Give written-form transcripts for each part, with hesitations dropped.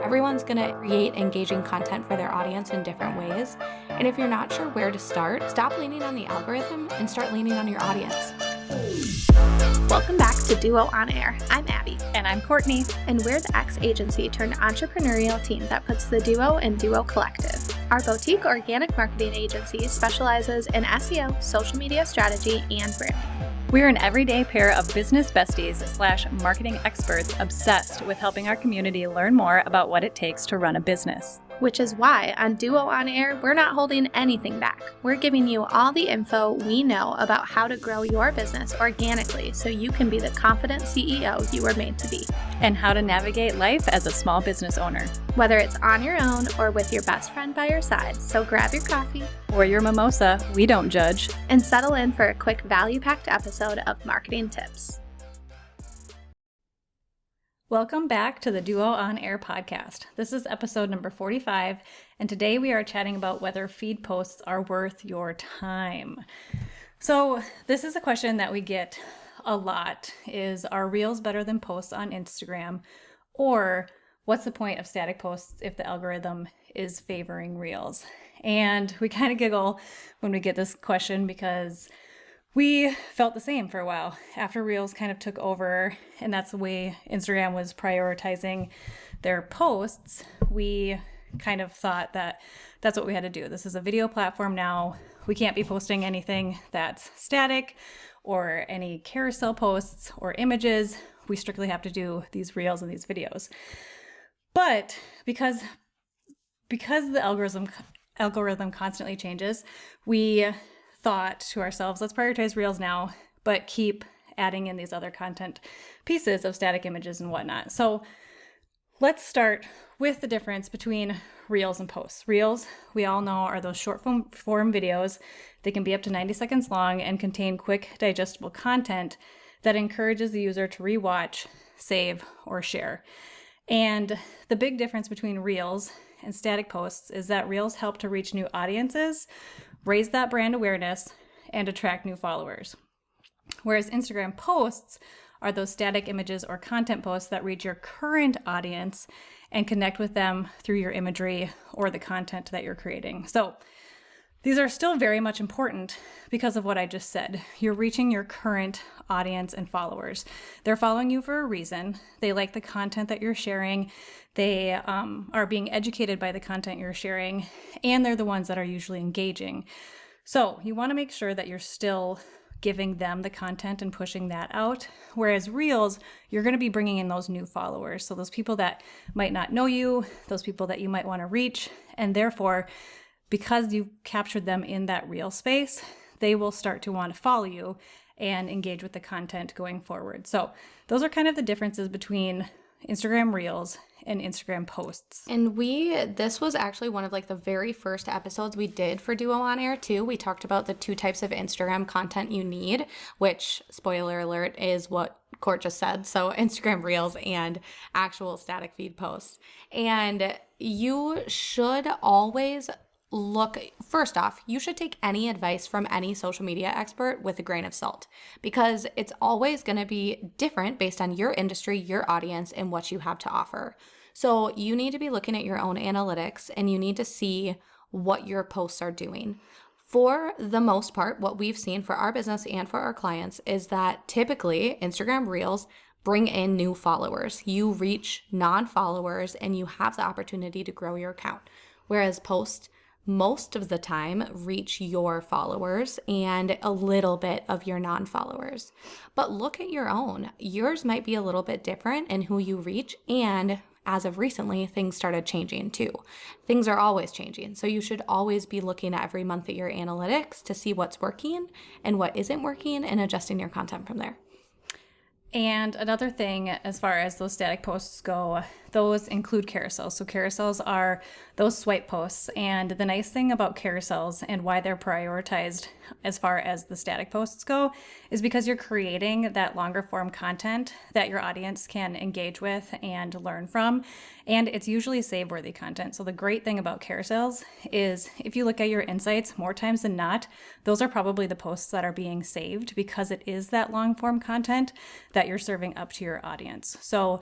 Everyone's going to create engaging content for their audience in different ways. And if you're not sure where to start, stop leaning on the algorithm and start leaning on your audience. Welcome back to Duo On Air. I'm Abby. And I'm Courtney. And we're the X agency turned entrepreneurial team that puts the Duo in Duo Collective. Our boutique organic marketing agency specializes in SEO, social media strategy, and branding. We're an everyday pair of business besties / marketing experts obsessed with helping our community learn more about what it takes to run a business. Which is why on Duo On Air, we're not holding anything back. We're giving you all the info we know about how to grow your business organically so you can be the confident CEO you were made to be. And how to navigate life as a small business owner. Whether it's on your own or with your best friend by your side, so grab your coffee or your mimosa, we don't judge, and settle in for a quick value-packed episode of Marketing Tips. Welcome back to the Duo On Air podcast. This is episode number 45, and today we are chatting about whether feed posts are worth your time. So this is a question that we get a lot, is are Reels better than posts on Instagram? Or what's the point of static posts if the algorithm is favoring Reels? And we kind of giggle when we get this question because we felt the same for a while after Reels kind of took over, and that's the way Instagram was prioritizing their posts. We kind of thought that that's what we had to do. This is a video platform now. We can't be posting anything that's static or any carousel posts or images. We strictly have to do these Reels and these videos. But because the algorithm constantly changes, we thought to ourselves, let's prioritize Reels now, but keep adding in these other content pieces of static images and whatnot. So let's start with the difference between Reels and posts. Reels, we all know, are those short form videos. They can be up to 90 seconds long and contain quick, digestible content that encourages the user to rewatch, save, or share. And the big difference between Reels and static posts is that Reels help to reach new audiences, raise that brand awareness, and attract new followers. Whereas Instagram posts are those static images or content posts that reach your current audience and connect with them through your imagery or the content that you're creating. So these are still very much important because of what I just said. You're reaching your current audience and followers. They're following you for a reason. They like the content that you're sharing. They are being educated by the content you're sharing, and they're the ones that are usually engaging. So you want to make sure that you're still giving them the content and pushing that out. Whereas Reels, you're going to be bringing in those new followers. So those people that might not know you, those people that you might want to reach, and therefore, because you've captured them in that Reel space, they will start to want to follow you and engage with the content going forward. So those are kind of the differences between Instagram Reels and Instagram posts. And this was actually one of the very first episodes we did for Duo On Air too. We talked about the two types of Instagram content you need, which, spoiler alert, is what Court just said. So Instagram Reels and actual static feed posts. And you should always first off, you should take any advice from any social media expert with a grain of salt, because it's always going to be different based on your industry, your audience, and what you have to offer. So you need to be looking at your own analytics, and you need to see what your posts are doing. For the most part, what we've seen for our business and for our clients is that typically Instagram Reels bring in new followers. You reach non-followers and you have the opportunity to grow your account. Whereas posts, most of the time, reach your followers and a little bit of your non-followers. But look at your own. Yours might be a little bit different in who you reach, and as of recently, things started changing too. Things are always changing, so you should always be looking at every month at your analytics to see what's working and what isn't working and adjusting your content from there. And another thing, as far as those static posts go, those include carousels. So carousels are those swipe posts. And the nice thing about carousels and why they're prioritized as far as the static posts go is because you're creating that longer form content that your audience can engage with and learn from. And it's usually save-worthy content. So the great thing about carousels is if you look at your insights, more times than not, those are probably the posts that are being saved because it is that long form content that you're serving up to your audience. So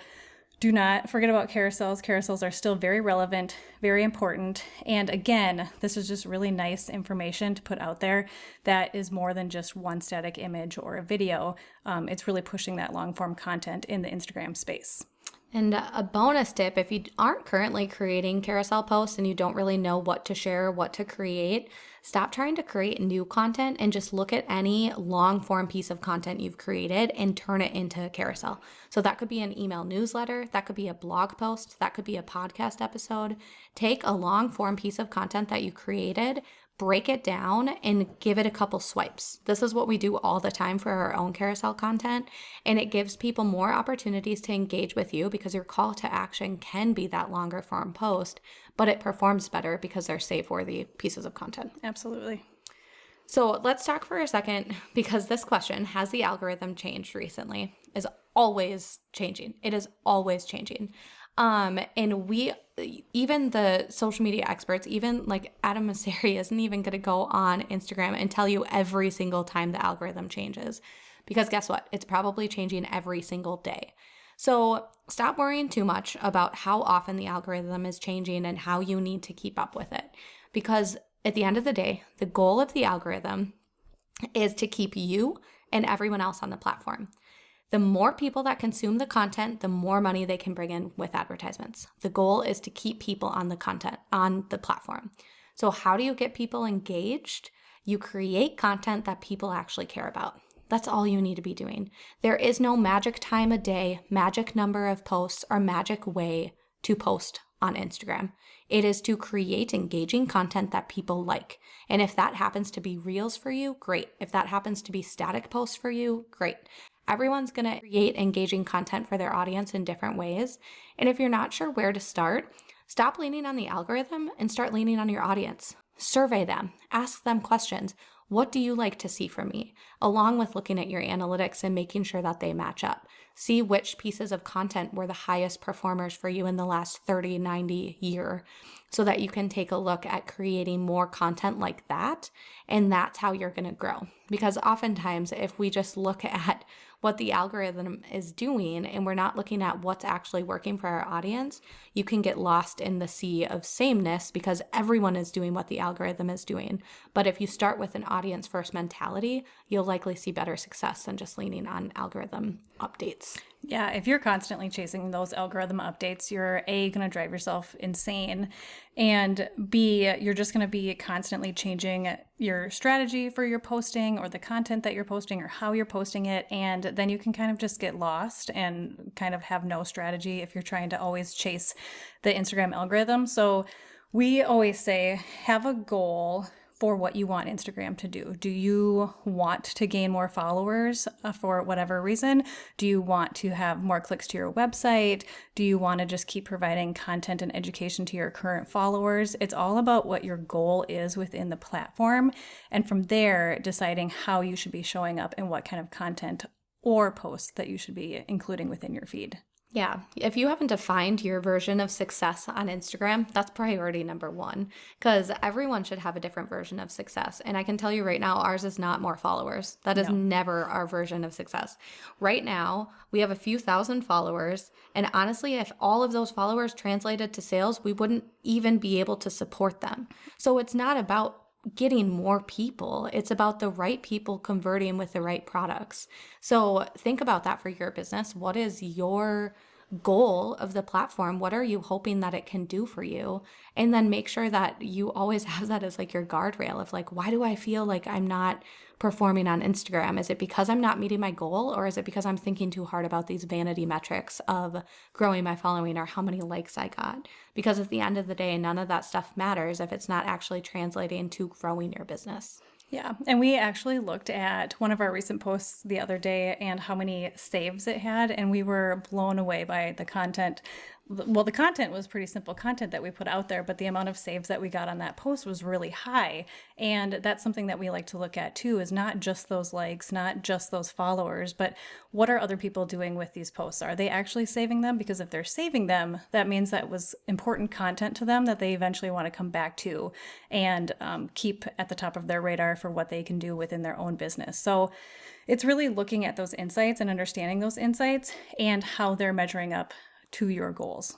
Do not forget about carousels. Carousels are still very relevant, very important. And again, this is just really nice information to put out there that is more than just one static image or a video. It's really pushing that long form content in the Instagram space. And a bonus tip, if you aren't currently creating carousel posts and you don't really know what to share, what to create, stop trying to create new content and just look at any long form piece of content you've created and turn it into a carousel. So that could be an email newsletter, that could be a blog post, that could be a podcast episode. Take a long form piece of content that you created, break it down and give it a couple swipes. This is what we do all the time for our own carousel content, and it gives people more opportunities to engage with you because your call to action can be that longer form post, but it performs better because they're save-worthy pieces of content. Absolutely. So let's talk for a second, because this question, has the algorithm changed recently, is always changing. It is always changing. And we, even the social media experts, even like Adam Mosseri isn't even going to go on Instagram and tell you every single time the algorithm changes, because guess what? It's probably changing every single day. So stop worrying too much about how often the algorithm is changing and how you need to keep up with it, because at the end of the day, the goal of the algorithm is to keep you and everyone else on the platform. The more people that consume the content, the more money they can bring in with advertisements. The goal is to keep people on the content, on the platform. So how do you get people engaged? You create content that people actually care about. That's all you need to be doing. There is no magic time a day, magic number of posts, or magic way to post on Instagram. It is to create engaging content that people like. And if that happens to be reels for you, great. If that happens to be static posts for you, great. Everyone's going to create engaging content for their audience in different ways. And if you're not sure where to start, stop leaning on the algorithm and start leaning on your audience. Survey them, ask them questions. What do you like to see from me? Along with looking at your analytics and making sure that they match up. See which pieces of content were the highest performers for you in the last 30, 90 year, so that you can take a look at creating more content like that. And that's how you're going to grow. Because oftentimes, if we just look at what the algorithm is doing and we're not looking at what's actually working for our audience, you can get lost in the sea of sameness because everyone is doing what the algorithm is doing. But if you start with an audience first mentality, you'll likely see better success than just leaning on algorithm updates. Yeah, if you're constantly chasing those algorithm updates, you're A, going to drive yourself insane, and B, you're just going to be constantly changing your strategy for your posting or the content that you're posting or how you're posting it, and then you can kind of just get lost and kind of have no strategy if you're trying to always chase the Instagram algorithm. So we always say, have a goal for what you want Instagram to do. Do you want to gain more followers for whatever reason? Do you want to have more clicks to your website? Do you want to just keep providing content and education to your current followers? It's all about what your goal is within the platform. And from there, deciding how you should be showing up and what kind of content or posts that you should be including within your feed. Yeah, if you haven't defined your version of success on Instagram, that's priority number one, because everyone should have a different version of success. And I can tell you right now, ours is not more followers. That is never our version of success. Right now, we have a few thousand followers. And honestly, if all of those followers translated to sales, we wouldn't even be able to support them. So it's not about getting more people. It's about the right people converting with the right products. So think about that for your business. What is your goal of the platform? What are you hoping that it can do for you? And then make sure that you always have that as like your guardrail of like, why do I feel like I'm not performing on Instagram? Is it because I'm not meeting my goal, or is it because I'm thinking too hard about these vanity metrics of growing my following or how many likes I got? Because at the end of the day, none of that stuff matters if it's not actually translating to growing your business. Yeah, and we actually looked at one of our recent posts the other day and how many saves it had, and we were blown away by the content. Well, the content was pretty simple content that we put out there, but the amount of saves that we got on that post was really high. And that's something that we like to look at too, is not just those likes, not just those followers, but what are other people doing with these posts? Are they actually saving them? Because if they're saving them, that means that was important content to them that they eventually want to come back to and keep at the top of their radar for what they can do within their own business. So it's really looking at those insights and understanding those insights and how they're measuring up to your goals.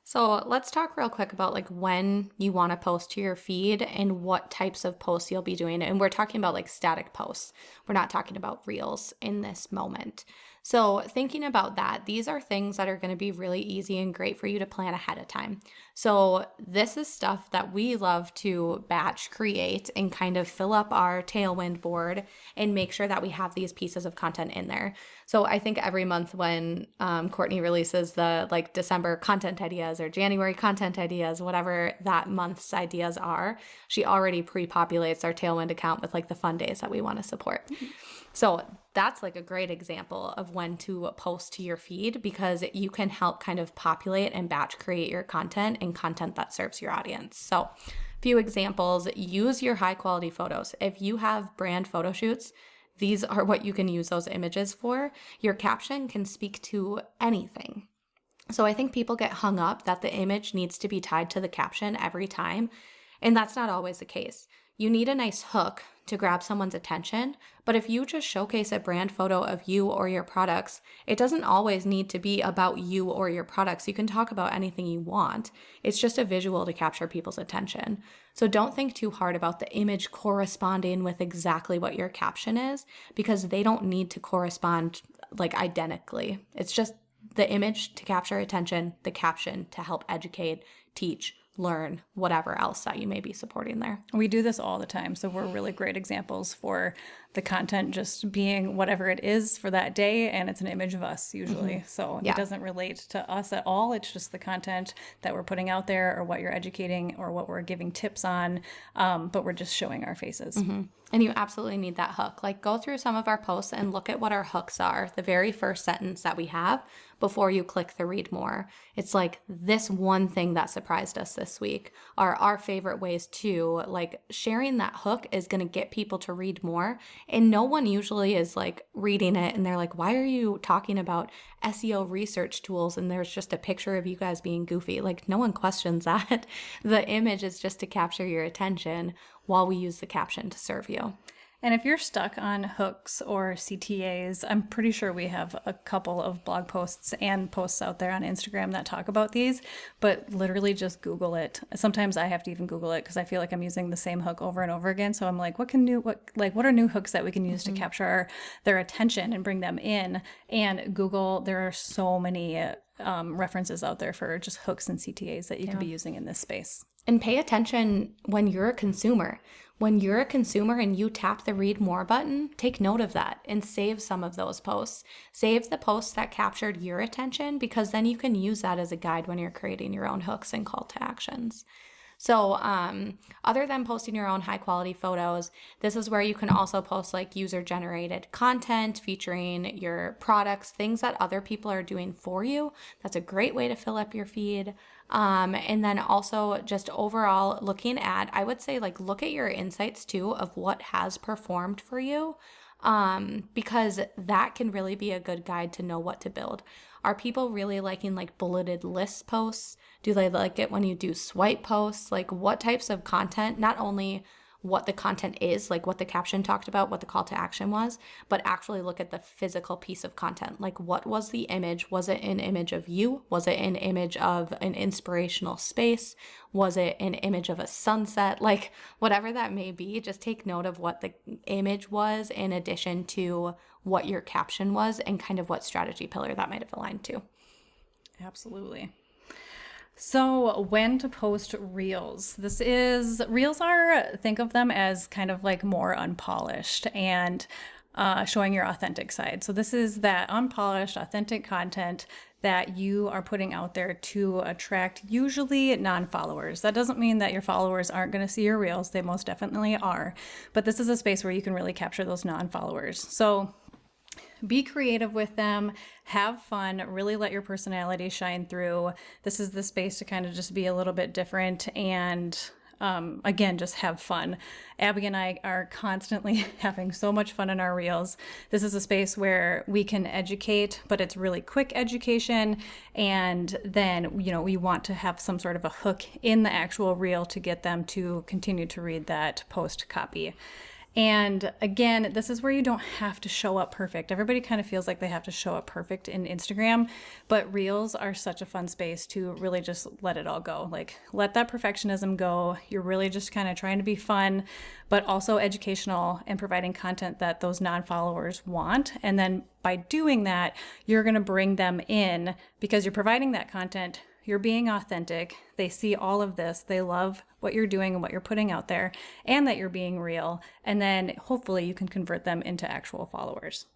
So let's talk real quick about like when you want to post to your feed and what types of posts you'll be doing. And we're talking about like static posts. We're not talking about reels in this moment. So thinking about that, these are things that are going to be really easy and great for you to plan ahead of time. So this is stuff that we love to batch create and kind of fill up our Tailwind board and make sure that we have these pieces of content in there. So I think every month when Courtney releases the like December content ideas or January content ideas, whatever that month's ideas are, she already pre-populates our Tailwind account with like the fun days that we want to support. So that's like a great example of when to post to your feed, because you can help kind of populate and batch create your content and content that serves your audience. So a few examples: use your high quality photos. If you have brand photo shoots, these are what you can use those images for. Your caption can speak to anything. So I think people get hung up that the image needs to be tied to the caption every time, and that's not always the case. You need a nice hook to grab someone's attention, but if you just showcase a brand photo of you or your products, it doesn't always need to be about you or your products. You can talk about anything you want. It's just a visual to capture people's attention. So don't think too hard about the image corresponding with exactly what your caption is, because they don't need to correspond like identically. It's just the image to capture attention, the caption to help educate, teach, learn, whatever else that you may be supporting there. We do this all the time. So we're really great examples for the content just being whatever it is for that day. And it's an image of us usually. So it doesn't relate to us at all. It's just the content that we're putting out there or what you're educating or what we're giving tips on. But we're just showing our faces. And you absolutely need that hook. Like go through some of our posts and look at what our hooks are. The very first sentence that we have before you click the read more. It's like this one thing that surprised us this week, are our favorite ways to like sharing that hook is going to get people to read more. And no one usually is like reading it and they're like, why are you talking about SEO research tools? And there's just a picture of you guys being goofy. Like no one questions that. The image is just to capture your attention while we use the caption to serve you. And if you're stuck on hooks or CTAs, I'm pretty sure we have a couple of blog posts and posts out there on Instagram that talk about these, but literally just Google it. Sometimes I have to even Google it because I feel like I'm using the same hook over and over again. So I'm like, what are new hooks that we can use to capture their attention and bring them in? And Google, there are so many references out there for just hooks and CTAs that you can be using in this space. And pay attention when you're a consumer. When you're a consumer and you tap the read more button, take note of that and save some of those posts. Save the posts that captured your attention, because then you can use that as a guide when you're creating your own hooks and call to actions. So other than posting your own high quality photos, this is where you can also post like user generated content featuring your products, things that other people are doing for you. That's a great way to fill up your feed. And then also just overall looking at, I would say like look at your insights too of what has performed for you. Because that can really be a good guide to know what to build. Are people really liking like bulleted list posts? Do they like it when you do swipe posts? Like what types of content, not only what the content is, like what the caption talked about, what the call to action was, but actually look at the physical piece of content. Like what was the image? Was it an image of you? Was it an image of an inspirational space? Was it an image of a sunset? Like whatever that may be, just take note of what the image was in addition to what your caption was and kind of what strategy pillar that might have aligned to. Absolutely. So when to post reels? Reels are, think of them as kind of like more unpolished and showing your authentic side. So this is that unpolished, authentic content that you are putting out there to attract usually non-followers. That doesn't mean that your followers aren't going to see your reels. They most definitely are. But this is a space where you can really capture those non-followers. So be creative with them, have fun, really let your personality shine through. This is the space to kind of just be a little bit different and again, just have fun. Abby and I are constantly having so much fun in our reels. This is a space where we can educate, but it's really quick education. And then, we want to have some sort of a hook in the actual reel to get them to continue to read that post copy. And again, this is where you don't have to show up perfect. Everybody kind of feels like they have to show up perfect in Instagram, but Reels are such a fun space to really just let it all go. Like, let that perfectionism go. You're really just kind of trying to be fun, but also educational and providing content that those non-followers want. And then by doing that, you're going to bring them in because you're providing that content. You're being authentic. They see all of this. They love what you're doing and what you're putting out there, and that you're being real. And then hopefully you can convert them into actual followers.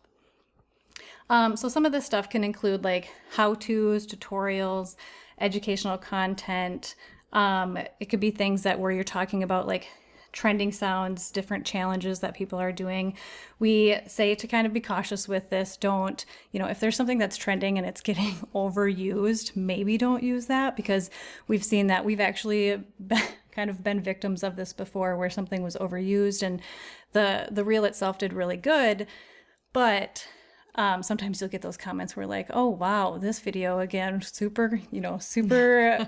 So some of this stuff can include like how-tos, tutorials, educational content. It could be things that where you're talking about like trending sounds, different challenges that people are doing. We say to kind of be cautious with this. Don't, if there's something that's trending and it's getting overused, maybe don't use that, because we've seen that. We've actually been victims of this before, where something was overused and the reel itself did really good, but sometimes you'll get those comments where like, oh wow, this video again, super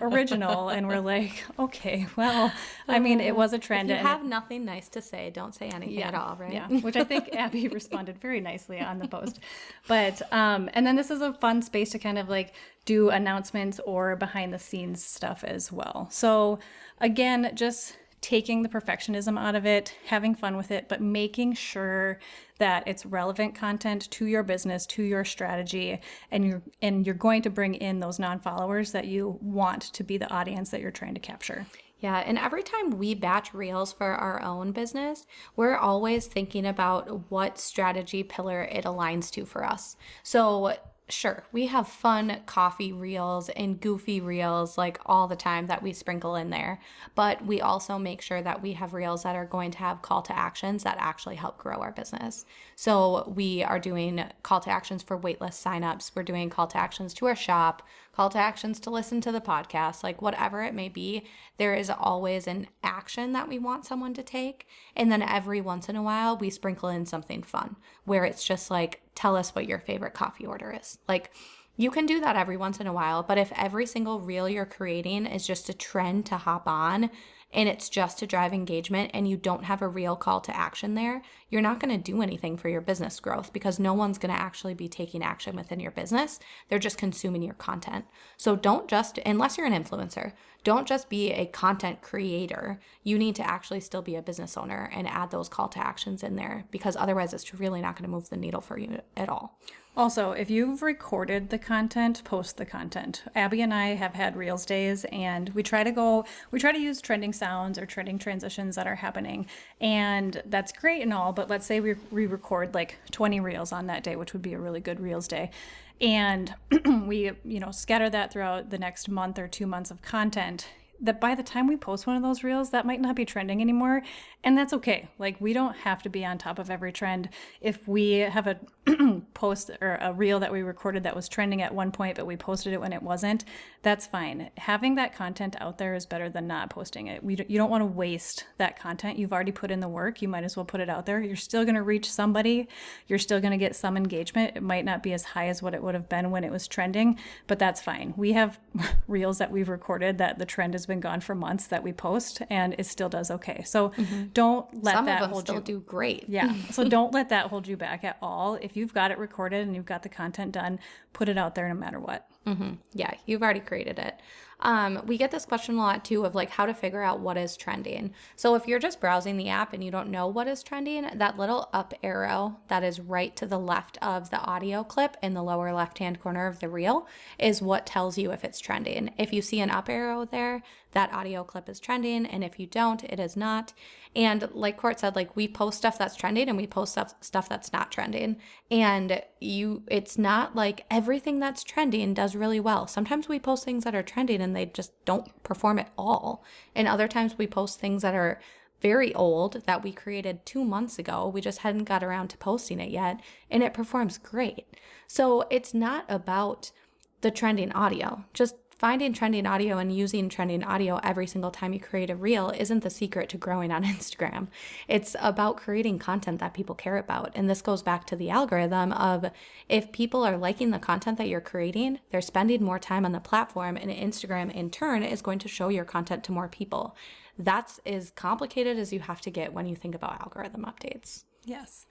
original. And we're like, okay, well, I mean, it was a trend. If you have nothing nice to say, don't say anything at all, right? Yeah, which I think Abby responded very nicely on the post. But, and then this is a fun space to kind of like do announcements or behind the scenes stuff as well. So again, just taking the perfectionism out of it, having fun with it, but making sure that it's relevant content to your business, to your strategy, and you're going to bring in those non-followers that you want to be the audience that you're trying to capture. Yeah, and every time we batch reels for our own business, we're always thinking about what strategy pillar it aligns to for us. So sure, we have fun coffee reels and goofy reels like all the time that we sprinkle in there, but we also make sure that we have reels that are going to have call to actions that actually help grow our business. So we are doing call to actions for waitlist signups. We're doing call to actions to our shop, call to actions to listen to the podcast, like whatever it may be. There is always an action that we want someone to take. And then every once in a while, we sprinkle in something fun where it's just like, tell us what your favorite coffee order is. Like, you can do that every once in a while, but if every single reel you're creating is just a trend to hop on and it's just to drive engagement and you don't have a real call to action there, you're not going to do anything for your business growth because no one's going to actually be taking action within your business. They're just consuming your content. So don't just, unless you're an influencer, don't just be a content creator. You need to actually still be a business owner and add those call to actions in there, because otherwise it's really not going to move the needle for you at all. Also, if you've recorded the content, post the content. Abby and I have had Reels days, and we try to use trending sounds or trending transitions that are happening. And that's great and all, but let's say we record like 20 Reels on that day, which would be a really good Reels day. And we, scatter that throughout the next month or 2 months of content. That by the time we post one of those reels, that might not be trending anymore. And that's okay. Like, we don't have to be on top of every trend. If we have a post or a reel that we recorded that was trending at one point, but we posted it when it wasn't, that's fine. Having that content out there is better than not posting it. You don't want to waste that content. You've already put in the work. You might as well put it out there. You're still going to reach somebody. You're still going to get some engagement. It might not be as high as what it would have been when it was trending, but that's fine. We have reels that we've recorded that the trend has been gone for months that we post, and it still does okay. So don't let that hold you. Some of them still do great. Yeah. So don't let that hold you back at all. If you've got it recorded and you've got the content done, put it out there no matter what. Yeah, you've already created it. We get this question a lot too of like how to figure out what is trending. So if you're just browsing the app and you don't know what is trending, that little up arrow that is right to the left of the audio clip in the lower left-hand corner of the reel is what tells you if it's trending. If you see an up arrow there, that audio clip is trending. And if you don't, it is not. And like Court said, like we post stuff that's trending and we post stuff that's not trending. And it's not like everything that's trending does really well. Sometimes we post things that are trending and they just don't perform at all. And other times we post things that are very old that we created 2 months ago. We just hadn't got around to posting it yet, and it performs great. So it's not about the trending audio. Just finding trending audio and using trending audio every single time you create a reel isn't the secret to growing on Instagram. It's about creating content that people care about. And this goes back to the algorithm of if people are liking the content that you're creating, they're spending more time on the platform, and Instagram in turn is going to show your content to more people. That's as complicated as you have to get when you think about algorithm updates. Yes.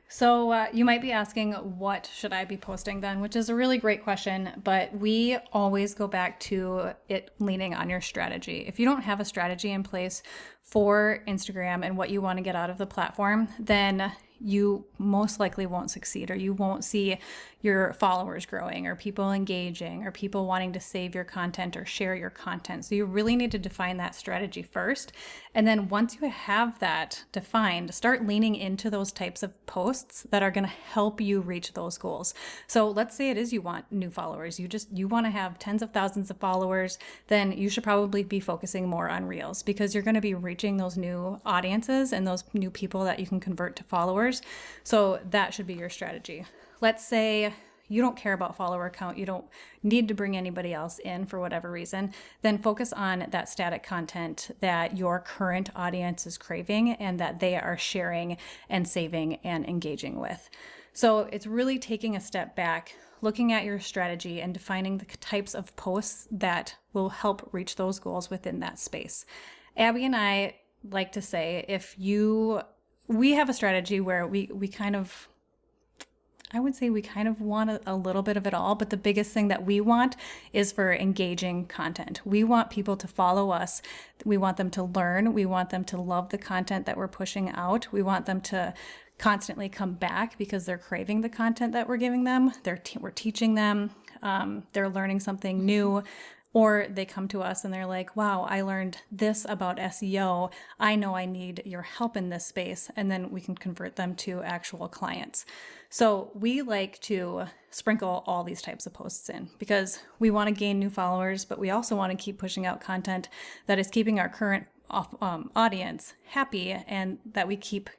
So you might be asking, what should I be posting then? Which is a really great question, but we always go back to it leaning on your strategy. If you don't have a strategy in place for Instagram and what you want to get out of the platform, then you most likely won't succeed, or you won't see your followers growing, or people engaging, or people wanting to save your content or share your content. So you really need to define that strategy first. And then once you have that defined, start leaning into those types of posts that are going to help you reach those goals. So let's say it is you want new followers. You want to have tens of thousands of followers, then you should probably be focusing more on Reels, because you're going to be reaching those new audiences and those new people that you can convert to followers. So that should be your strategy. Let's say you don't care about follower count, you don't need to bring anybody else in for whatever reason, then focus on that static content that your current audience is craving and that they are sharing and saving and engaging with. So it's really taking a step back, looking at your strategy and defining the types of posts that will help reach those goals within that space. Abby and I like to say, we have a strategy where we kind of want a little bit of it all, but the biggest thing that we want is for engaging content. We want people to follow us. We want them to learn. We want them to love the content that we're pushing out. We want them to constantly come back because they're craving the content that we're giving them. We're teaching them. They're learning something new. Or they come to us and they're like, wow, I learned this about SEO. I know I need your help in this space. And then we can convert them to actual clients. So we like to sprinkle all these types of posts in because we want to gain new followers, but we also want to keep pushing out content that is keeping our current audience happy and that we keep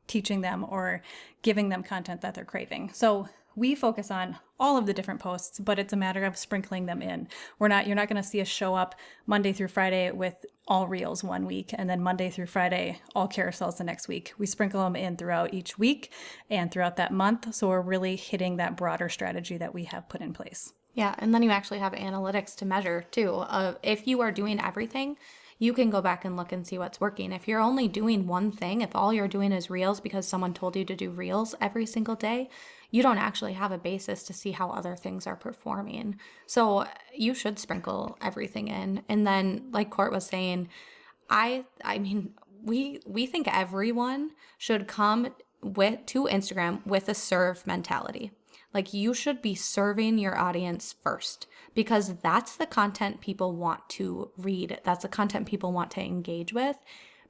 teaching them or giving them content that they're craving. So we focus on all of the different posts, but it's a matter of sprinkling them in. You're not going to see us show up Monday through Friday with all Reels one week and then Monday through Friday, all carousels the next week. We sprinkle them in throughout each week and throughout that month. So we're really hitting that broader strategy that we have put in place. Yeah. And then you actually have analytics to measure too. If you are doing everything, you can go back and look and see what's working. If you're only doing one thing, if all you're doing is Reels because someone told you to do Reels every single day, you don't actually have a basis to see how other things are performing. So you should sprinkle everything in. And then, like Court was saying, I mean, we think everyone should come to Instagram with a serve mentality. Like, you should be serving your audience first, because that's the content people want to read. That's the content people want to engage with.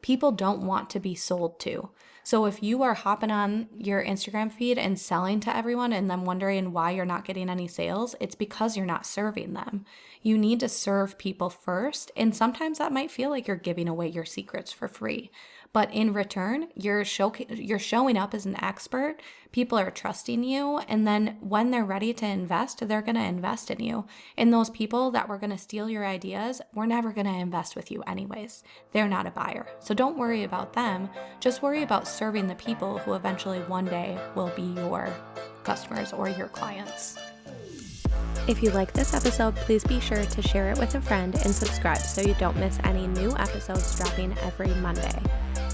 People don't want to be sold to. So if you are hopping on your Instagram feed and selling to everyone and then wondering why you're not getting any sales, it's because you're not serving them. You need to serve people first. And sometimes that might feel like you're giving away your secrets for free. But in return, you're showing up as an expert. People are trusting you. And then when they're ready to invest, they're going to invest in you. And those people that were going to steal your ideas, we're never going to invest with you anyways. They're not a buyer. So don't worry about them. Just worry about serving the people who eventually one day will be your customers or your clients. If you like this episode, please be sure to share it with a friend and subscribe so you don't miss any new episodes dropping every Monday.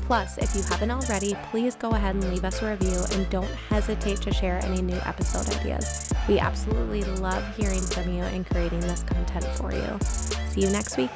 Plus, if you haven't already, please go ahead and leave us a review and don't hesitate to share any new episode ideas. We absolutely love hearing from you and creating this content for you. See you next week.